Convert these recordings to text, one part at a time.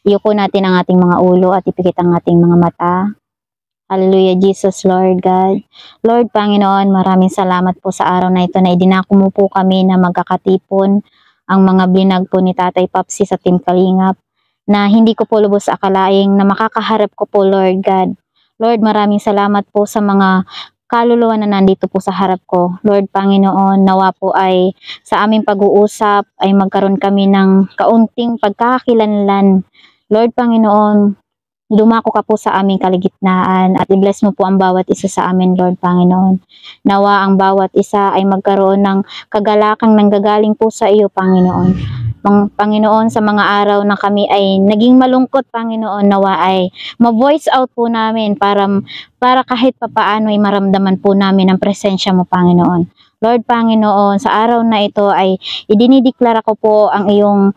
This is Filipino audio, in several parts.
Iyuko natin ang ating mga ulo at ipikit ang ating mga mata. Hallelujah, Jesus, Lord God. Lord, Panginoon, maraming salamat po sa araw na ito na idinako mo po kami na magkakatipon ang mga binag po ni Tatay Papsi sa Team Kalingap na hindi ko po lubos akalaing na makakaharap ko po, Lord God. Lord, maraming salamat po sa mga kaluluwa na nandito po sa harap ko. Lord, Panginoon, nawa po ay sa aming pag-uusap ay magkaroon kami ng kaunting pagkakakilanlan. Lord, Panginoon, dumako ka po sa aming kaligitnaan at i-bless mo po ang bawat isa sa amin, Lord Panginoon. Nawa ang bawat isa ay magkaroon ng kagalakang nanggagaling po sa iyo, Panginoon. Panginoon, sa mga araw na kami ay naging malungkot, Panginoon, nawa ay ma-voice out po namin para kahit papaano ay maramdaman po namin ang presensya mo, Panginoon. Lord Panginoon, sa araw na ito ay idinideklara ko po ang iyong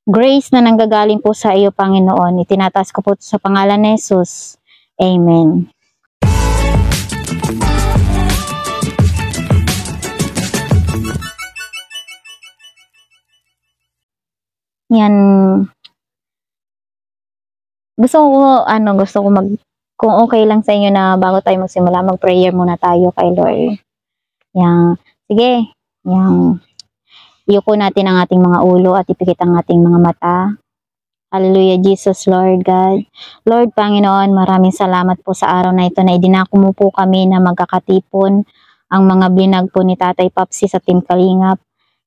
grace na nanggagaling po sa iyo, Panginoon. Itinataas ko po sa pangalan ni Jesus. Amen. Yan. Gusto ko kung okay lang sa inyo na bago tayo magsimula, mag-prayer muna tayo kay Lord. Yan. Sige. Yan. Iyuko natin ang ating mga ulo at ipikit ang ating mga mata. Hallelujah, Jesus, Lord God. Lord, Panginoon, maraming salamat po sa araw na ito na idinako mo po kami na magkakatipon ang mga binag po ni Tatay Papsi sa Team Kalingap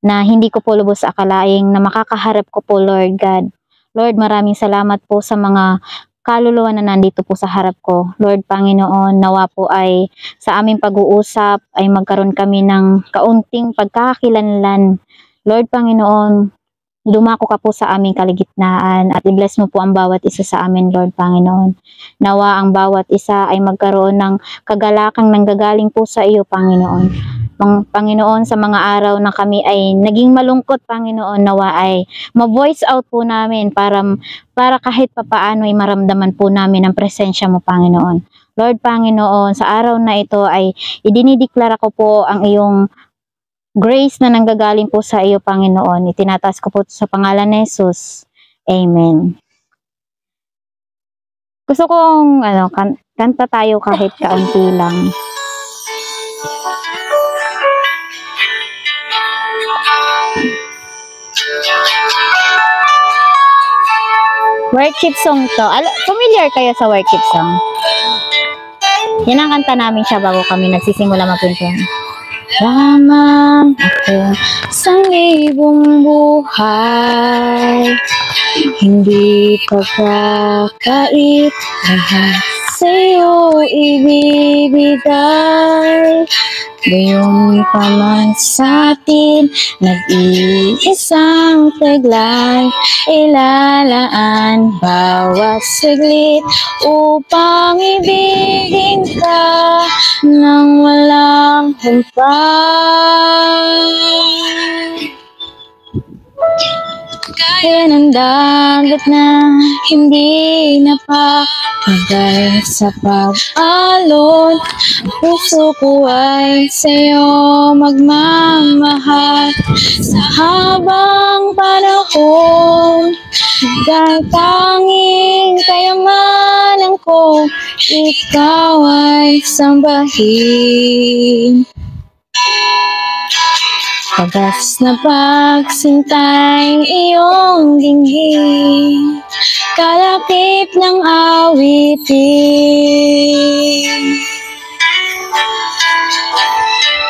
na hindi ko po lubos akalaing na makakaharap ko po, Lord God. Lord, maraming salamat po sa mga kaluluwa na nandito po sa harap ko. Lord, Panginoon, nawa po ay sa aming pag-uusap ay magkaroon kami ng kaunting pagkakakilanlan. Lord, Panginoon, dumako ka po sa aming kaligitnaan at i-bless mo po ang bawat isa sa amin, Lord Panginoon. Nawa ang bawat isa ay magkaroon ng kagalakang nanggagaling po sa iyo, Panginoon. Panginoon, sa mga araw na kami ay naging malungkot, Panginoon, nawa ay ma-voice out po namin para kahit papaano ay maramdaman po namin ang presensya mo, Panginoon. Lord Panginoon, sa araw na ito ay idinideklara ko po ang iyong grace na nanggagaling po sa iyo, Panginoon. Itinataas ko po sa pangalan ni Jesus. Amen. Gusto kong kanta tayo kahit kaunti lang. Worship song to. Familiar kayo sa worship song? Yan ang kanta namin siya bago kami nagsisimula magpintuan. Lamang ako sa libong buhay, hindi pagkakait, lahat sa'yo ibibigay. Gayon pa man sa'tin, nag-iisang taglay, ilalaan bawat saglit upang ibigin ka nang walang humpay. Kaya ng dagat na hindi napapagay sa pag-alon, puso ko ay sa'yo magmamahal sa habang panahon. Dahil tanging kayamanan ko, ikaw ay sambahin. Pagas na pagsintay iyong dinggin, kalakip ng awitin.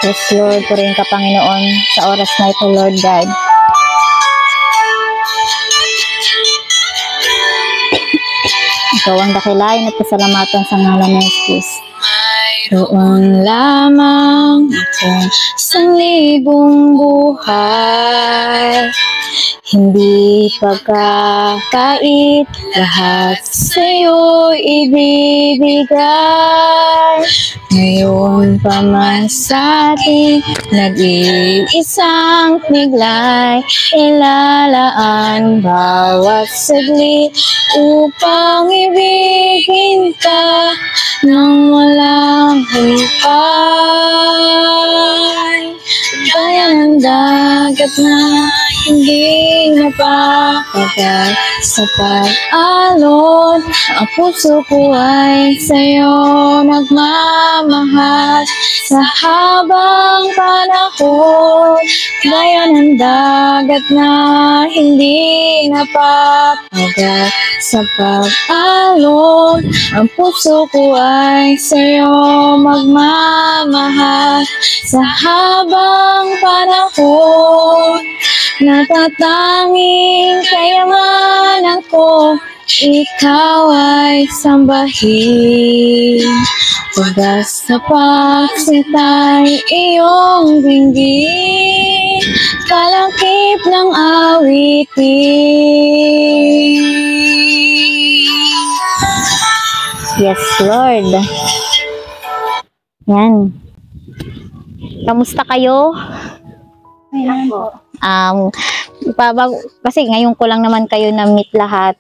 Yes, Lord, purihin ka, Panginoon, sa oras na ito, Lord God. Ikaw ang dakilain at pasalamatan sa ngalan ni Jesus. Doon lamang ako sa libong buhay, hindi pagkakait, lahat sa'yo ibibigay. Ngayon pa man sa'tin, nag-iisang tiglay, ilalaan bawat saglit upang ibigin ka nang walang humpay. Gaya ng dagat na hindi napapagal sa pag-alon. Ang puso ko ay sa'yo nagmamahal sa habang panahon. Gaya ng dagat na hindi napapagal sa pag-alon. Ang puso ko ay sa'yo magmamahal sa habang panahon. Natatanging kayamanan ko, ikaw ay sambahin. Wagas sa pagsitay iyong dinggin, kalakip ng awitin. Yes, Lord. Yan. Kamusta kayo? Ayan po. Kasi ngayon ko lang naman kayo na-meet lahat.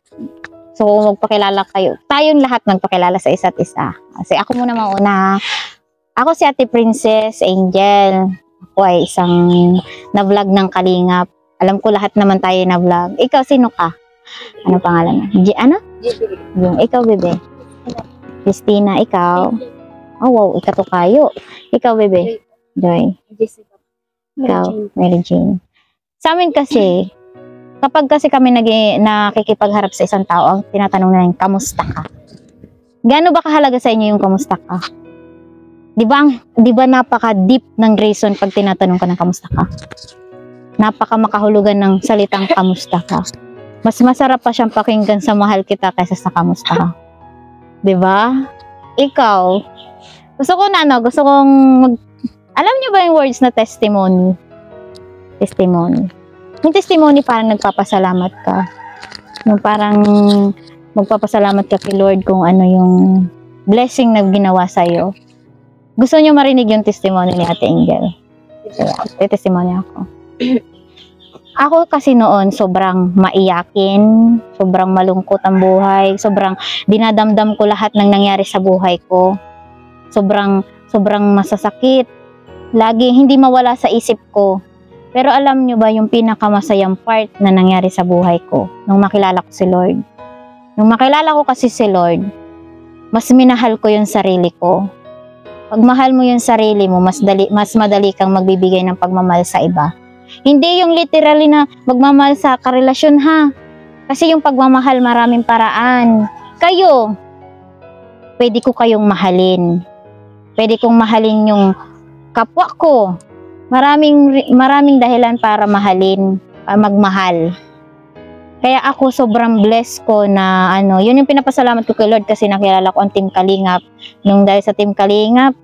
So, magpakilala kayo. Tayong lahat magpakilala sa isa't isa. Kasi ako muna mauna. Ako si Ate Princess Angel. Ako ay isang na-vlog ng Kalingap. Alam ko lahat naman tayo na-vlog. Ikaw, sino ka? Ano pangalan mo? Ano? Yung ikaw, bebe. Christina, ikaw. Oh, wow, ikaw kayo. Ikaw, bebe. Joy. Ikaw, Mary Jane. Sa amin kasi, kapag kasi kami nakikipagharap sa isang tao, ang tinatanong nila, kamusta ka? Gaano ba kahalaga sa inyo yung kamusta ka? Di ba napaka-deep ng reason pag tinatanong ka ng kamusta ka? Napaka makahulugan ng salitang kamusta ka. Mas masarap pa siyang pakinggan sa mahal kita kaysa sa kamusta ka. Di ba? Ikaw, gusto kong alam niyo ba yung words na testimony? Testimony. Yung testimony parang nagpapasalamat ka. Yung parang magpapasalamat ka kay Lord kung ano yung blessing na ginawa sa'yo. Gusto niyo marinig yung testimony ni Ate Angel? Kaya, testimony ako. Ako kasi noon, sobrang maiyakin, sobrang malungkot ang buhay, sobrang dinadamdam ko lahat ng nangyari sa buhay ko. Sobrang masasakit. Lagi hindi mawala sa isip ko. Pero alam nyo ba yung pinakamasayang part na nangyari sa buhay ko nung makilala ko si Lord? Nung makilala ko kasi si Lord, mas minahal ko yung sarili ko. Pag mahal mo yung sarili mo, mas madali kang magbibigay ng pagmamahal sa iba. Hindi yung literally na magmamahal sa karelasyon ha. Kasi yung pagmamahal maraming paraan. Kayo, pwede ko kayong mahalin. Pwede kong mahalin yung kapwa ko. Maraming dahilan para magmahal. Kaya ako sobrang blessed ko na yun yung pinapasalamat ko kay Lord kasi nakilala ko ang Team Kalingap. Nung dahil sa Team Kalingap,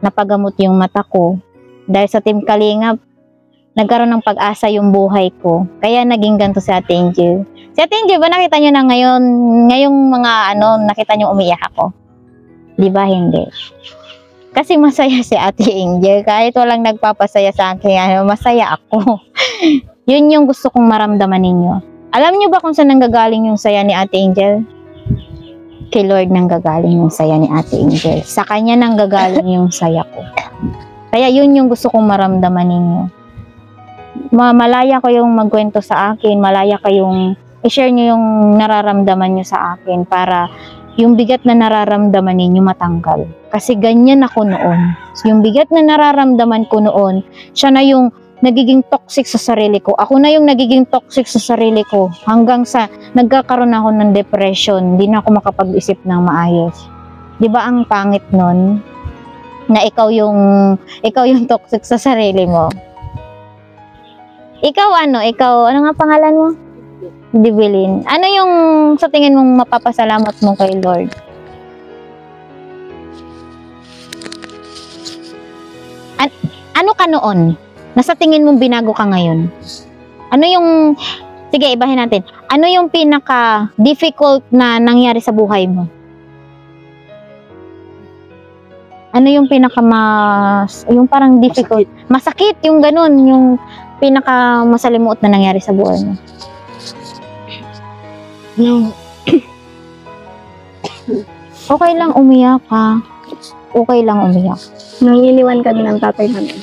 napagamot yung mata ko. Dahil sa Team Kalingap, nagkaroon ng pag-asa yung buhay ko. Kaya naging ganito si Ate Angel. Si Ate Angel, ba nakita nyo na ngayong mga nakita nyo umiyak ako? Di ba hindi? Kasi masaya si Ate Angel. Kahit walang nagpapasaya sa akin, masaya ako. Yun yung gusto kong maramdaman ninyo. Alam niyo ba kung saan nanggagaling yung saya ni Ate Angel? Kay Lord nanggagaling yung saya ni Ate Angel. Sa Kanya nanggagaling yung saya ko. Kaya yun yung gusto kong maramdaman ninyo. Malaya kayong magkwento sa akin. Malaya kayong i-share nyo yung nararamdaman nyo sa akin para yung bigat na nararamdaman ninyo matanggal. Kasi ganyan ako noon. Yung bigat na nararamdaman ko noon, siya na yung nagiging toxic sa sarili ko. Ako na yung nagiging toxic sa sarili ko. Hanggang sa nagkakaroon ako ng depression. Hindi na ako makapag-isip ng maayos. Di ba ang pangit nun? Na ikaw yung toxic sa sarili mo. Ikaw ano nga pangalan mo? Dibilin. Ano yung sa tingin mong mapapasalamat mo kay Lord? Ano ka noon? Nasa tingin mong binago ka ngayon? Ano yung, sige ibahin natin, ano yung pinaka-difficult na nangyari sa buhay mo? Ano yung yung parang difficult? Masakit yung ganun, yung pinaka-masalimuot na nangyari sa buhay mo. Okay lang umiyak ha. Okay lang umiyak. Nang iniwan kami ng tatay namin.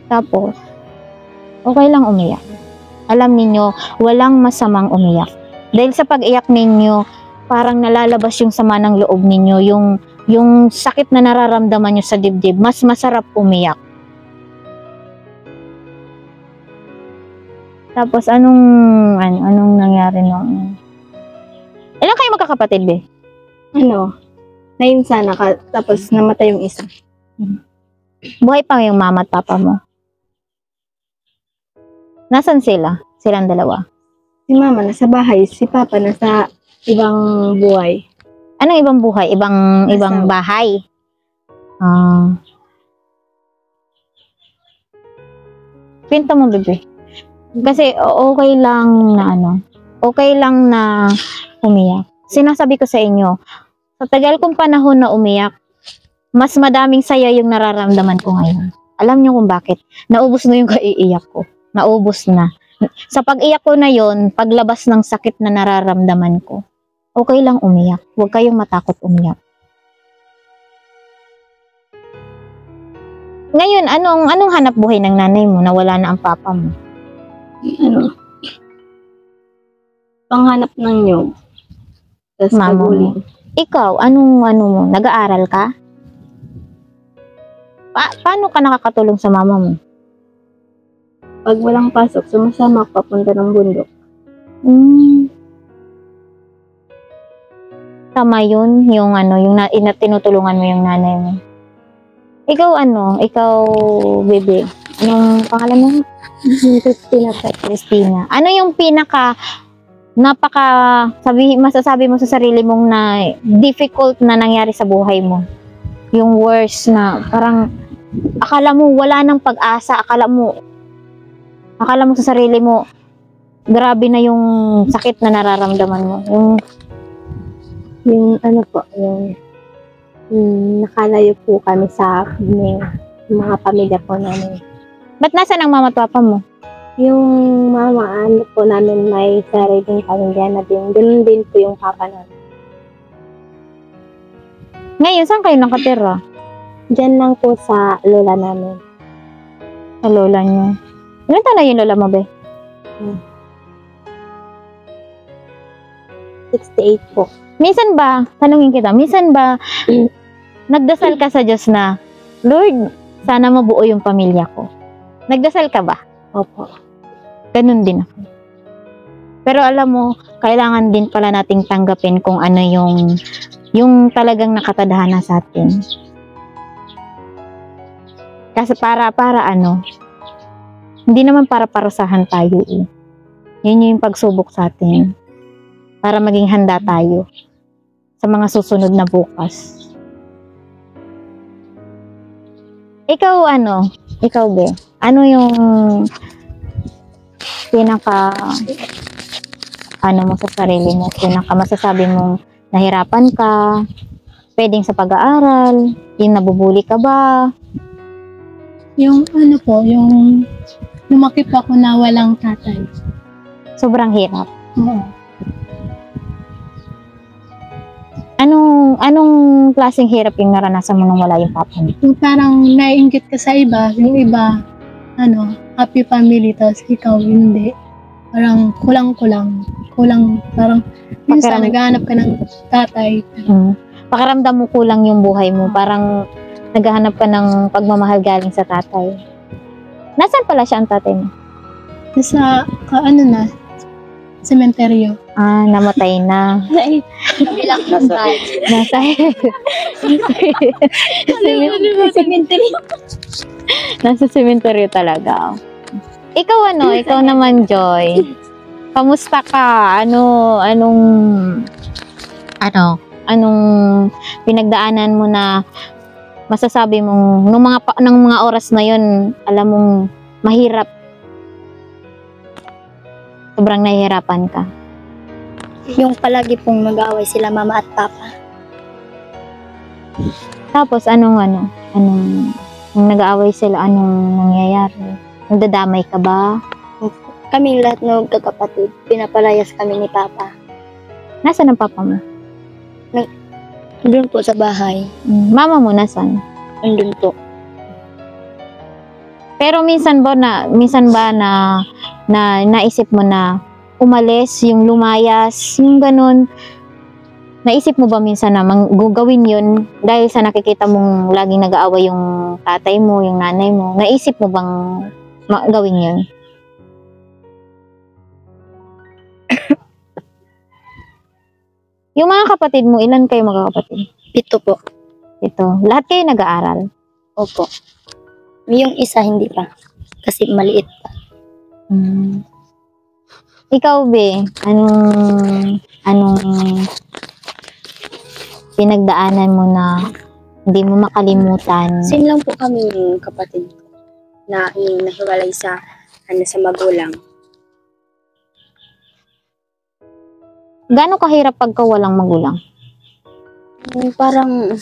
Tapos, Okay lang umiyak. Alam ninyo, walang masamang umiyak. Dahil sa pag-iyak ninyo, parang nalalabas yung sama ng loob ninyo, yung sakit na nararamdaman nyo sa dibdib, mas masarap umiyak. Tapos, anong nangyari nung... Ilan kayo magkakapatid, be? Ano, 9 sana ka, tapos namatay yung isa. Buhay pa yung mama at papa mo. Nasaan sila? Silang dalawa. Si mama nasa bahay, si papa nasa ibang buhay. Anong ibang buhay? Ibang bahay? Pinto mo, bebe. Kasi okay lang na umiyak. Sinasabi ko sa inyo, sa tagal kong panahon na umiyak, mas madaming saya yung nararamdaman ko ngayon. Alam niyo kung bakit? Naubos na yung kaiiyak ko. Naubos na. Sa pag-iyak ko na yon, paglabas ng sakit na nararamdaman ko, okay lang umiyak. Huwag kayong matakot umiyak. Ngayon, anong hanap buhay ng nanay mo na wala na ang papa mo? Ano, panghanap ng nyog. Tapos Mama mo. paguling. Ikaw, anong mo? Nag-aaral ka? Paano ka nakakatulong sa mama mo? Pag walang pasok, sumasama ako papunta ng bundok. Tama yun, yung tinutulungan mo yung nanay mo. Ikaw, bebe, anong pangalan mo? Christina. Ano yung masasabi mo sa sarili mong na difficult na nangyari sa buhay mo? Yung worst na parang akala mo wala nang pag-asa, akala mo sa sarili mo grabe na yung sakit na nararamdaman mo. Yung nakalayo po kami sa mga pamilya po namin. Ba't nasa ng mama at papa mo? Yung mama, po namin may sariling pamilya na din. Ganun din po yung papa namin. Ngayon, saan kayo nakatira? Diyan lang po sa lola namin. Sa lola niyo. Ilan taon na yung lola mo, be? 68 po. Tanungin kita, nagdasal ka sa Diyos na, Lord, sana mabuo yung pamilya ko. Nagdasal ka ba? Opo. Ganun din ako. Pero alam mo, kailangan din pala nating tanggapin kung ano yung talagang nakatadhana sa atin. Kasi para hindi naman para parusahan tayo eh. Yun yung pagsubok sa atin. Para maging handa tayo sa mga susunod na bukas. Ikaw, be, ano yung mo sa sarili mo, masasabi mong nahirapan ka, pwedeng sa pag-aaral, yung nabubuli ka ba? Yung yung lumaki po ako na walang tatay. Sobrang hirap. Oo. Anong klaseng hirap yung naranasan mo nung wala yung papa mo? Yung parang naiinggit ka sa iba, yung iba, happy family, tapos ikaw hindi. Parang kulang, parang minsan naghahanap ka ng tatay. Pakiramdam mo kulang yung buhay mo, parang naghahanap ka ng pagmamahal galing sa tatay. Nasaan pala siya ang tatay mo? Nasa, sementeryo. Namatay na. Kabilang bahay. Nasa Sementeryo. Nasa sementeryo talaga. Ikaw naman, Joy. Kamusta ka? Anong pinagdaanan mo na masasabi mong ng mga oras na yun, alam mong mahirap? Sobrang nahihirapan ka. Yung palagi pong mag-aaway sila mama at papa. Tapos nung nag-aaway sila, anong nangyayari? Nagdadamay ka ba? Kaming lahat ng kakapatid, pinapalayas kami ni papa. Nasaan ang papa mo? Doon po sa bahay. Mama mo nasaan? Andun po. Pero minsan ba na naisip mo na umalis, yung lumayas, yung ganun? Naisip mo ba minsan na gagawin yun dahil sa nakikita mong laging nag-aaway yung tatay mo, yung nanay mo? Naisip mo bang gawin yun? Yung mga kapatid mo, ilan kayo magkakapatid? 7 po. Ito, lahat kayo nag-aaral? Opo. Yung isa hindi pa. Kasi maliit pa. Ikaw, Be, anong pinagdaanan mo na hindi mo makalimutan? Same lang po kami yung kapatid ko na nahiwalay sa sa magulang. Gaano kahirap pagka walang magulang? Parang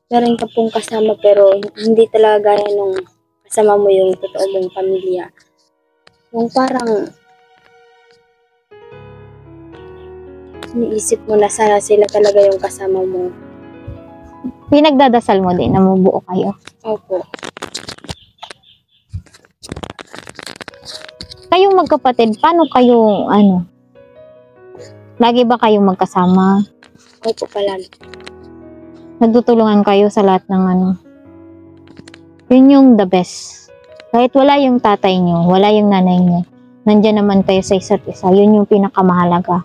meron ka pong kasama pero hindi talaga gaya nung kasama mo yung totoo mong pamilya. Yung parang iniisip mo na sana sila talaga yung kasama mo. Pinagdadasal mo din na mabuo kayo? Opo. Kayong magkapatid, paano kayo, lagi ba kayong magkasama? Opo palagi. Nagtutulungan kayo sa lahat ng Yun yung the best. Kahit wala yung tatay nyo, wala yung nanay nyo, nandyan naman kayo sa isa't isa. Yun yung pinakamahalaga.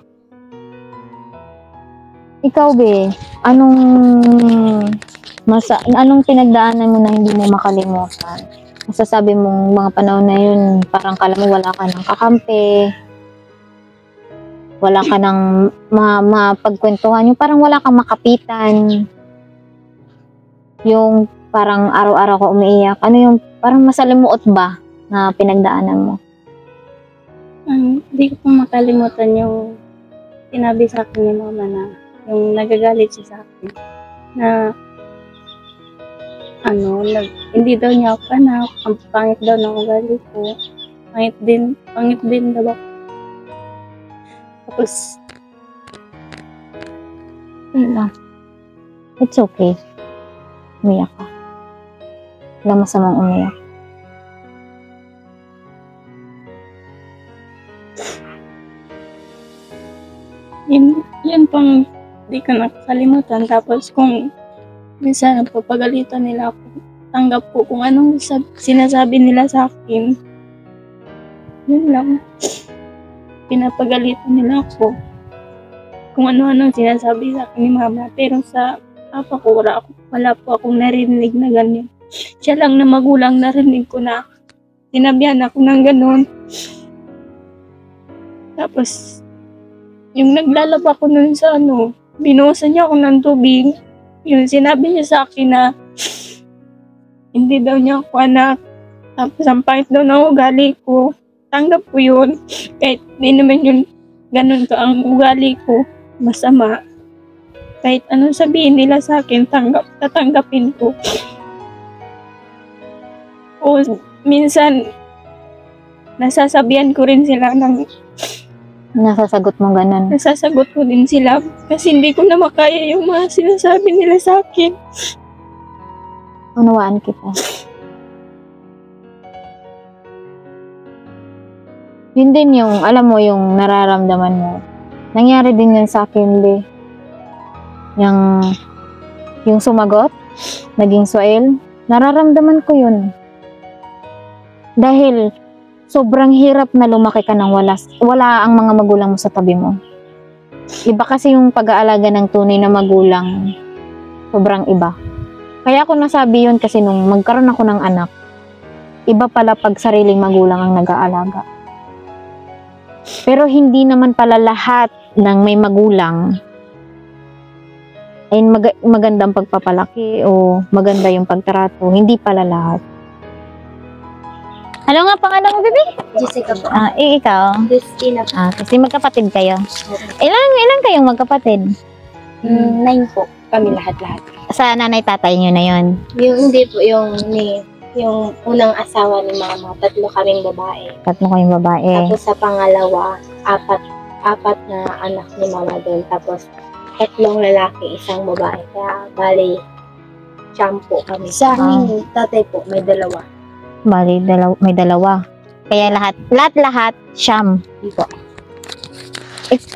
Ikaw, Be, anong pinagdaanan mo na hindi mo makalimutan? Masasabi mong mga panahon na yun, parang kala mo wala ka ng kakampi, wala ka ng mapagkwentuhan, yung parang wala kang makapitan, yung parang araw-araw ka umiiyak. Ano yung parang masalimuot ba na pinagdaanan mo? Hindi ko po makalimutan yung sinabi sa akin ni mama na yung nagagalit siya sa akin na hindi daw niya ako anak, ang pangit daw ng ugali ko, pangit din daw ako. Tapos Yun lang. It's okay. Umiyak ka. Wala masamang umiyak. yun pang di ko nakakalimutan. Tapos kung minsan napapagalitan nila ako, tanggap ko kung anong sinasabi nila sa akin. Yun lang. Pinapagalitan nila ako. Kung ano-ano sinasabi sa akin ni mama. Pero sa papa ko, wala po akong narinig na ganyan. Siya lang na magulang narinig ko na sinabihan ako ng ganun. Tapos, yung naglalaba ko nun sa binuhusan niya ako ng tubig. Yung sinabi niya sa akin na hindi daw niya ako anak. Tapos ang pangit daw ng ugali ko. Tanggap ko yun. Kahit di naman yun ganun ka ang ugali ko. Masama. Kahit anong sabihin nila sa akin, tatanggapin ko. O minsan, nasasabihan ko rin sila Nasasagot mo ganun. nasasagot ko din sila kasi hindi ko na makaya yung mga sinasabi nila sa akin. Unawaan kita. Yun din yung, alam mo, yung nararamdaman mo. Nangyari din yun sa akin, Be. Yung sumagot, naging Suel, nararamdaman ko yun. Dahil, sobrang hirap na lumaki ka ng wala ang mga magulang mo sa tabi mo. Iba kasi yung pag-aalaga ng tunay na magulang. Sobrang iba. Kaya ako nasabi yun kasi nung magkaroon ako ng anak, iba pala pag sariling magulang ang nag-aalaga. Pero hindi naman pala lahat ng may magulang ay magandang pagpapalaki o maganda yung pagtrato. Hindi pala lahat. Ano nga pangalan mo, Bibi? Jessica po. Ikaw? Christina po. Kasi magkapatid kayo. Ilan kayong magkapatid? 9 po. Kami lahat-lahat. Sa nanay-tatay nyo na yon. Yung hindi po, yung unang asawa ni mama, 3 kaming babae. 3 kayong babae. Tapos sa pangalawa, apat na anak ni mama doon. Tapos 3 lalaki, 1 babae. Kaya bali, 10 kami. Sa aming tatay po, may 2. Bali, may dalawa. Kaya lahat, siyam. Ito.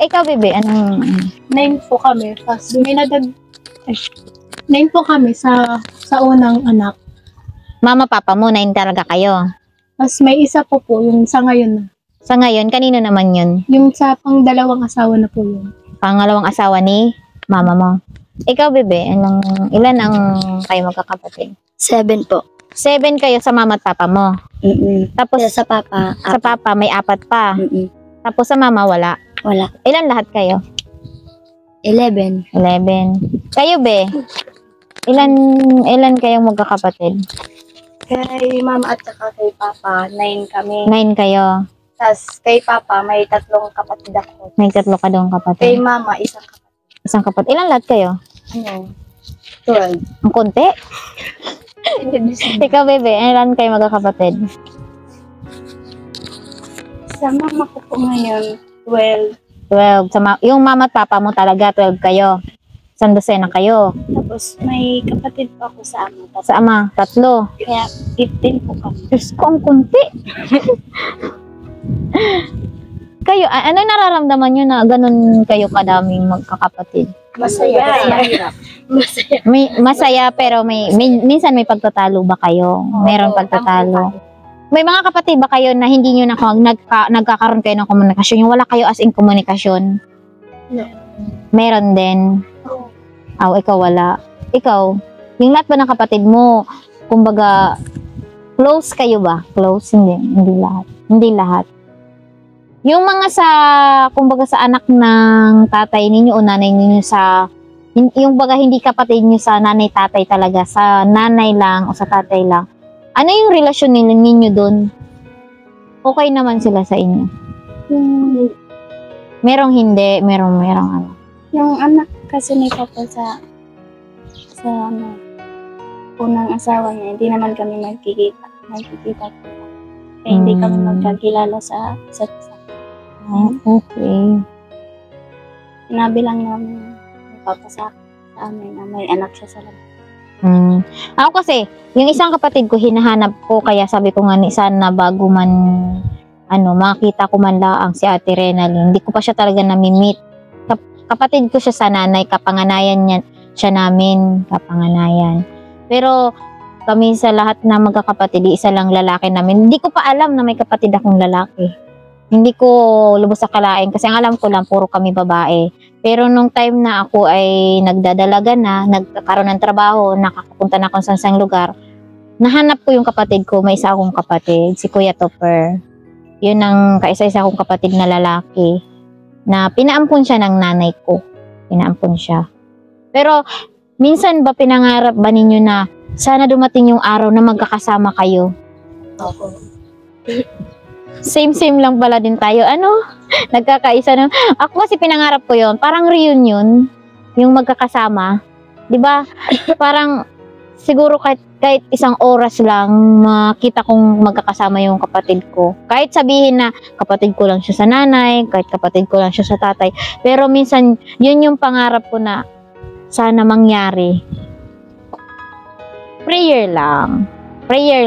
Ikaw, bebe, anong... 9 po kami. Tapos may 9 po kami sa unang anak. Mama, papa mo, 9 talaga kayo. Tapos may isa po yung sa ngayon na. Sa ngayon, kanino naman yun? Yung sa pang-dalawang asawa na po yun. Pangalawang asawa ni mama mo. Ikaw, bebe, ilan ang kayo magkakapatid? 7 po. 7 kayo sa mama at papa mo. Tapos, Kaya sa papa, sa papa, may 4 pa. Tapos sa mama, wala. wala. Ilan lahat kayo? 11. 11. Kayo, be? Ilan kayong magkakapatid? Kay mama at saka kay papa, 9 kami. 9 kayo. Tapos kay papa, may 3 kapatid ako. May 3 ka doong Kay kapatid. mama, isang kapatid. Isang kapatid. Ilan lahat kayo? 12. Ang konti. Ikaw, bebe, ilan kayo magkakapatid? Sa mama ko po ngayon, 12. 12. Yung mama at papa mo talaga, 12 kayo. Isang dosena kayo. Tapos may kapatid pa ako sa ama. Sa ama, 3. Kaya 15 po kami. Diyos ko, ang kunti. Kayo, ano nararamdaman nyo na ganun kayo kadaming magkakapatid? Masaya. Masaya. Masaya pero minsan may pagtatalo ba kayo? Meron pagtatalo. May mga kapatid ba kayo na hindi nyo nagkakaroon kayo ng komunikasyon? Yung wala kayo as in komunikasyon? No. Meron din. Ikaw wala. Ikaw, yung lahat ba ng kapatid mo, kumbaga, close kayo ba? Close? Hindi lahat. Hindi lahat. Yung mga kumbaga sa anak ng tatay ninyo o nanay ninyo yung baga hindi kapatid nyo sa nanay tatay talaga, sa nanay lang o sa tatay lang, ano yung relasyon ninyo doon? Okay naman sila sa inyo? Merong hindi, merong ano. Yung anak kasi ni papa sa unang asawa niya, hindi naman kami magkikita. Kaya hindi kami magkakilala sa isa't isa. Okay. Sinabi lang namin ni papa sa amin na may anak siya sa labas. Ako kasi, yung isang kapatid ko, hinahanap ko, kaya sabi ko nga sana bago man, makita ko man laang si Ate Renalyn. Hindi ko pa siya talaga nami-meet. Kapatid ko siya sa nanay, kapanganayan siya namin, kapanganayan. Pero, kami sa lahat na magkakapatid, isa lang lalaki namin. Hindi ko pa alam na may kapatid akong lalaki. Hindi ko lubos akalain kasi ang alam ko lang, puro kami babae. Pero nung time na ako ay nagdadalaga na, nagkakaroon ng trabaho, nakakapunta na ako sa isang lugar, nahanap ko yung kapatid ko, may isa akong kapatid, si Kuya Topper. Yun ang kaisa-isa akong kapatid na lalaki, na pinaampun siya ng nanay ko. Pinaampun siya. Pero, minsan ba pinangarap ba ninyo na sana dumating yung araw na magkakasama kayo? Opo. Same lang pala din tayo. Nagkakaisa na. Ako kasi pinangarap ko yon, parang reunion, yung magkakasama. 'Di ba? Parang siguro kahit isang oras lang makita kong magkakasama yung kapatid ko. Kahit sabihin na kapatid ko lang siya sa nanay, kahit kapatid ko lang siya sa tatay. Pero minsan, yun yung pangarap ko na sana mangyari. Prayer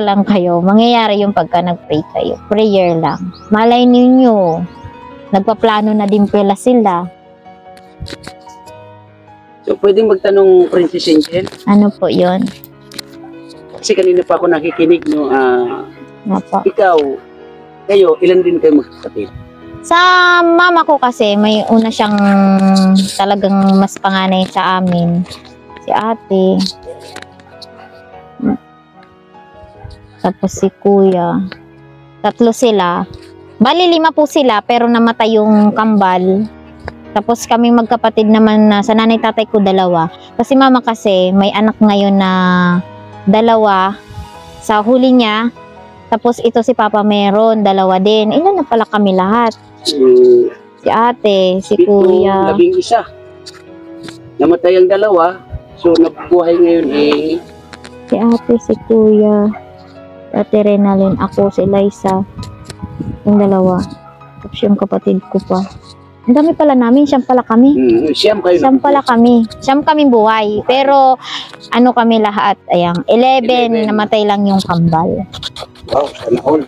lang kayo. Mangyayari yung pagka nag-pray kayo. Prayer lang. Malay ninyo, nagpaplano na din pala sila. So, pwedeng magtanong, Princess Angel? Ano po yun? Kasi kanina pa ako nakikinig, no? Ano po? Kayo, ilan din kayo magkakapatid? Sa mama ko kasi, may una siyang talagang mas panganay sa amin. Si ate. Tapos si kuya. 3 sila. Bali 5 po sila, pero namatay yung kambal. Tapos kami magkapatid naman na sa nanay tatay ko 2. Kasi mama kasi may anak ngayon na 2 sa huli niya. Tapos ito si papa meron 2 din. Ilan na pala kami lahat? Si ate, si 7, kuya. 11. Namatay ang 2. So, nabuhay ngayon Si ate, si kuya. Si Ate Renalyn, ako, si Liza. Yung 2. Tapos yung kapatid ko pa. Ang dami pala namin, siyam pala kami. Siyam kayo. Siyam pala kami. Siyam kaming buhay. Pero, kami lahat? 11, namatay lang yung kambal. Wow, sana all.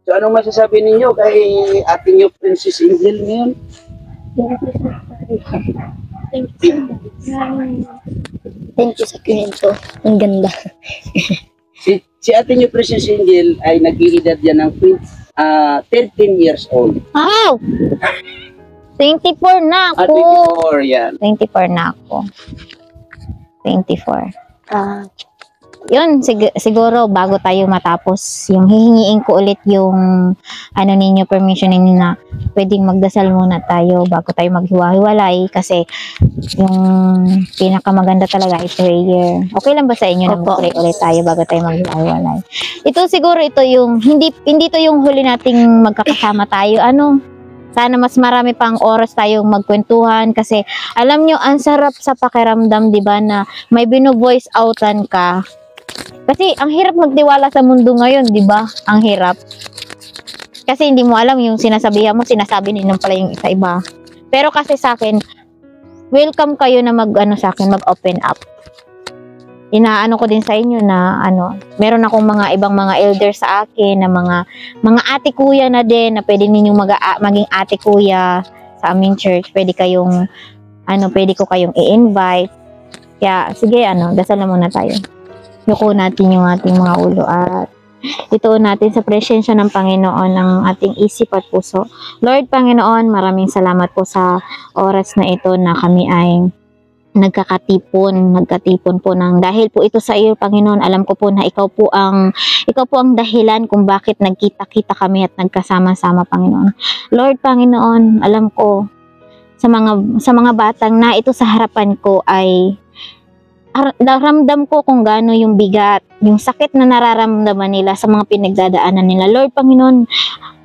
So, anong masasabi ninyo kay ating yung Princess Angel ngayon? Thank you sa kwento. Ang ganda. Si ating yung Princess Angel ay nag-iedad yan ng 13 years old. Wow! 24 na At ako. 24 yan. 24 na ako. 24. Ah, Yun, siguro bago tayo matapos, yung hihingiin ko ulit yung ano ninyo, permission ninyo na pwedeng magdasal muna tayo bago tayo maghiwa-hiwalay kasi yung pinakamaganda talaga ay prayer. Okay lang ba sa inyo na Opo. mag-pray ulit tayo bago tayo maghiwa-hiwalay? Ito siguro ito yung hindi to yung huli nating magkakasama tayo. Sana mas marami pang oras tayong magkwentuhan kasi alam nyo, ang sarap sa pakiramdam, di ba, na may bino-voice outan ka. Kasi ang hirap magtiwala sa mundo ngayon, di ba? Ang hirap. Kasi hindi mo alam yung sinasabihan mo, sinasabi ninyo pala yung isa-iba. Pero kasi sa akin, welcome kayo na mag-open up. Inaano ko din sa inyo na meron akong mga ibang mga elders sa akin na mga ate kuya na din na pwede ninyong maging ate kuya sa aming church. Pwede ko kayong i-invite. Kaya sige, dasal na muna tayo. Yuko natin yung ating mga ulo at ituon natin sa presensya ng Panginoon ang ating isip at puso. Lord Panginoon, maraming salamat po sa oras na ito na kami ay nagkatipon po dahil po ito sa iyo, Panginoon. Alam ko po na ikaw po ang dahilan kung bakit nagkita-kita kami at nagkasama-sama, Panginoon. Lord Panginoon, alam ko sa mga batang na ito sa harapan ko ay naramdam ko kung gaano yung bigat, yung sakit na nararamdaman nila sa mga pinagdadaanan nila. Lord Panginoon,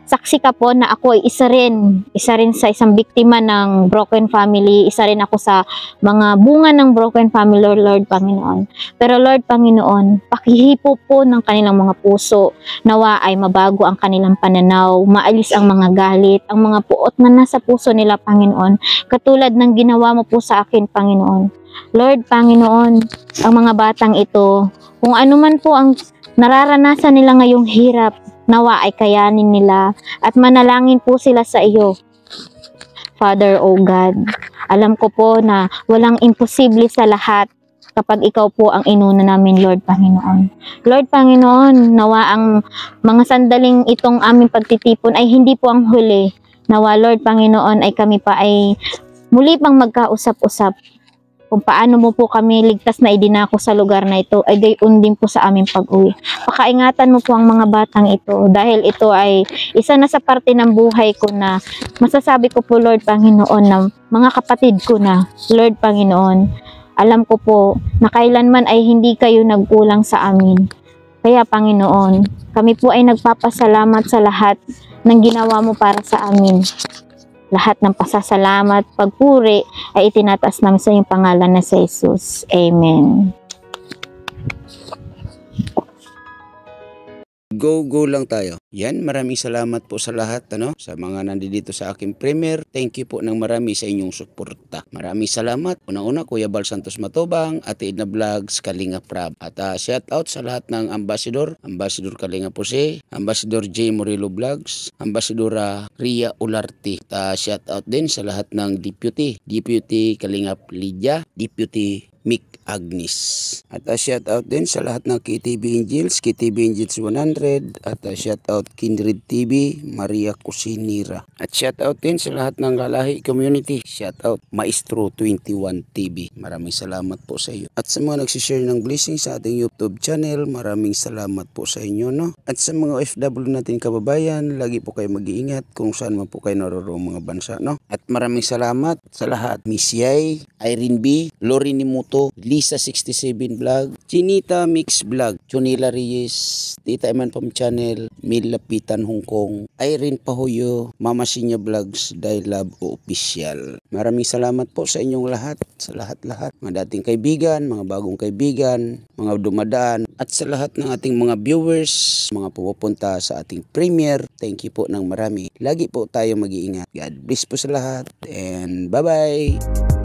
saksi ka po na ako ay isa rin sa isang biktima ng broken family, isa rin ako sa mga bunga ng broken family, Lord Panginoon. Pero Lord Panginoon, pakihipo po ng kanilang mga puso, nawa ay mabago ang kanilang pananaw, maalis ang mga galit, ang mga puot na nasa puso nila, Panginoon, katulad ng ginawa mo po sa akin, Panginoon. Lord Panginoon, ang mga batang ito, kung ano man po ang nararanasan nila ngayong hirap, nawa ay kayanin nila at manalangin po sila sa iyo. Father, O God, alam ko po na walang imposible sa lahat kapag ikaw po ang inuna namin, Lord Panginoon. Lord Panginoon, nawa ang mga sandaling itong aming pagtitipon ay hindi po ang huli. Nawa, Lord Panginoon, ay kami pa ay muli pang magkausap-usap kung paano mo po kami ligtas na idinako sa lugar na ito ay gayon din po sa aming pag-uwi. Pakaingatan mo po ang mga batang ito dahil ito ay isa na sa parte ng buhay ko na masasabi ko po, Lord Panginoon, na mga kapatid ko na, Lord Panginoon. Alam ko po na kailanman ay hindi kayo nagkulang sa amin. Kaya Panginoon, kami po ay nagpapasalamat sa lahat ng ginawa mo para sa amin. Lahat ng pasasalamat, pagpuri ay itinataas namin sa iyong pangalan na si Jesus. Amen. Go lang tayo. Yan, maraming salamat po sa lahat, sa mga nandito sa aking premiere. Thank you po ng marami sa inyong suporta. Maraming salamat. Unang-una, Kuya Bal Santos Matubang, Ate Edna Vlogs, Kalinga Prab. At shout out sa lahat ng Ambassador Kalinga Pose, Ambassador J. Morillo Vlogs, Ambassadora Ria Ularte. Shout out din sa lahat ng Deputy Kalingap Lydia, Deputy Mick Agnes. At shout out din sa lahat ng KTV Angels 100. At shout out Kindred TV, Maria Cusinira. At shout out din sa lahat ng Lalahi Community. Shout out Maestro 21 TV. Maraming salamat po sa iyo. At sa mga nagsishare ng blessing sa ating YouTube channel, maraming salamat po sa inyo, At sa mga OFW natin kababayan, lagi po kayo mag-iingat kung saan man po kayo naroroong mga bansa, At maraming salamat sa lahat. Miss Yay, Irene B, Lori Nimuto, Lisa 67 Vlog, Chinita Mix Vlog, Chunila Reyes, Tita Eman Pam Channel, Mil Lapitan Hong Kong, Irene Pahuyo, Mama Sinya Vlogs, Die Love Official. Maraming salamat po sa inyong lahat, sa lahat-lahat, mga dating kaibigan, mga bagong kaibigan, mga dumadaan, at sa lahat ng ating mga viewers, mga pupunta sa ating premiere. Thank you po ng marami. Lagi po tayo mag-iingat. God bless po sa lahat and bye-bye!